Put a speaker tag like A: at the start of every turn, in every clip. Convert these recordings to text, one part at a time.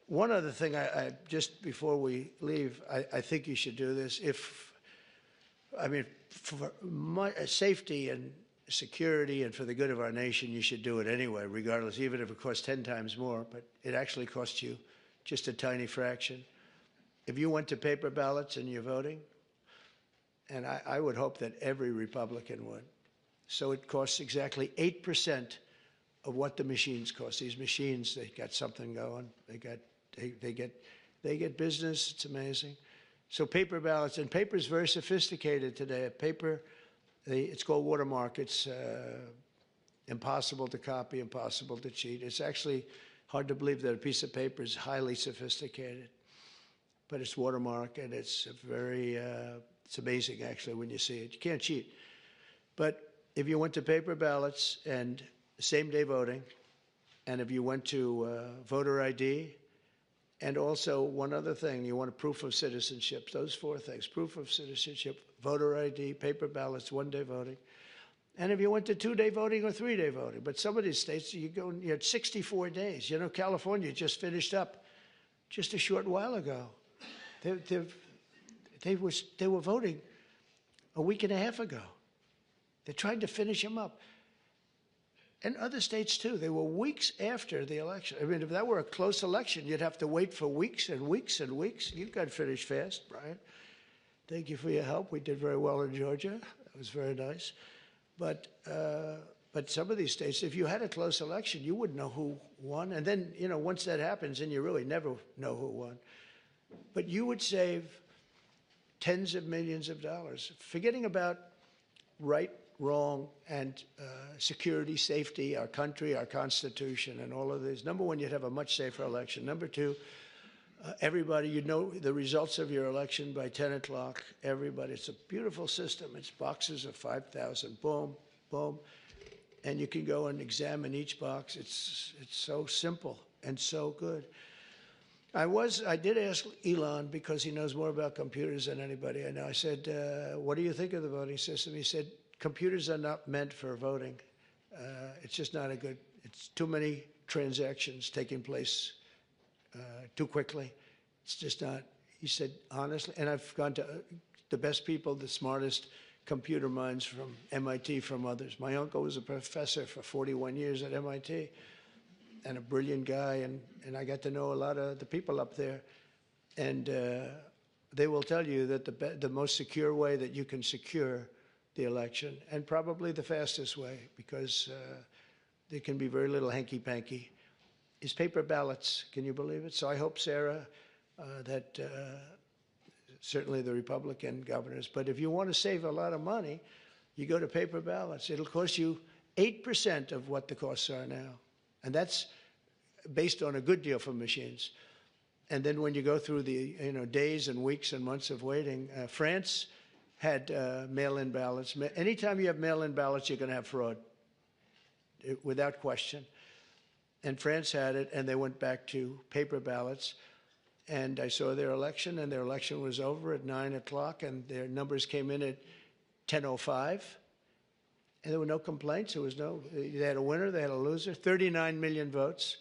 A: One other thing, just before we leave, I think you should do this. For my safety and security and for the good of our nation, you should do it anyway, regardless, even if it costs 10 times more, but it actually costs you just a tiny fraction. If you went to paper ballots and you're voting, and I would hope that every Republican would, so it costs exactly 8% of what the machines cost. These machines, they got something going. They get business. It's amazing. So paper ballots, and paper is very sophisticated today. Paper, it's called watermark. It's impossible to copy, impossible to cheat. It's actually hard to believe that a piece of paper is highly sophisticated, but it's watermark, and it's it's amazing actually when you see it. You can't cheat. But if you went to paper ballots and same-day voting, and if you went to voter ID, and also one other thing, you want a proof of citizenship. Those four things: proof of citizenship, voter ID, paper ballots, one-day voting. And if you went to two-day voting or three-day voting, but some of these states, you had 64 days. You know, California just finished up just a short while ago. They were voting a week and a half ago. They're trying to finish them up. And other states, too. They were weeks after the election. I mean, if that were a close election, you'd have to wait for weeks and weeks and weeks. You got finished fast, Brian. Thank you for your help. We did very well in Georgia. That was very nice. But some of these states, if you had a close election, you wouldn't know who won. And then, you know, once that happens, then you really never know who won. But you would save tens of millions of dollars, forgetting about right, wrong, and security, safety, our country, our Constitution, and all of these. Number one, you'd have a much safer election. Number two, everybody, you'd know the results of your election by 10 o'clock. Everybody, it's a beautiful system. It's boxes of 5,000, boom, boom. And you can go and examine each box. It's so simple and so good. I did ask Elon, because he knows more about computers than anybody I know. I said, what do you think of the voting system? He said, computers are not meant for voting. It's just not it's too many transactions taking place too quickly. It's just not, he said, honestly, and I've gone to the best people, the smartest computer minds from MIT, from others. My uncle was a professor for 41 years at MIT, and a brilliant guy, and I got to know a lot of the people up there. And they will tell you that the most secure way that you can secure the election, and probably the fastest way, because there can be very little hanky-panky, is paper ballots. Can you believe it? So I hope, Sarah, that certainly the Republican governors, but if you want to save a lot of money, you go to paper ballots. It'll cost you 8% of what the costs are now. And that's based on a good deal for machines. And then when you go through the days and weeks and months of waiting, France had mail-in ballots. Anytime you have mail-in ballots, you're going to have fraud, without question. And France had it, and they went back to paper ballots. And I saw their election, and their election was over at 9 o'clock, and their numbers came in at 10:05. And there were no complaints. They had a winner, they had a loser, 39 million votes,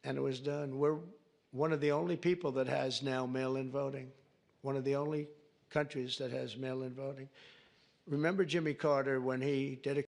A: and it was done. We're one of the only people that has now mail-in voting, one of the only countries that has mail-in voting. Remember Jimmy Carter when he dedicated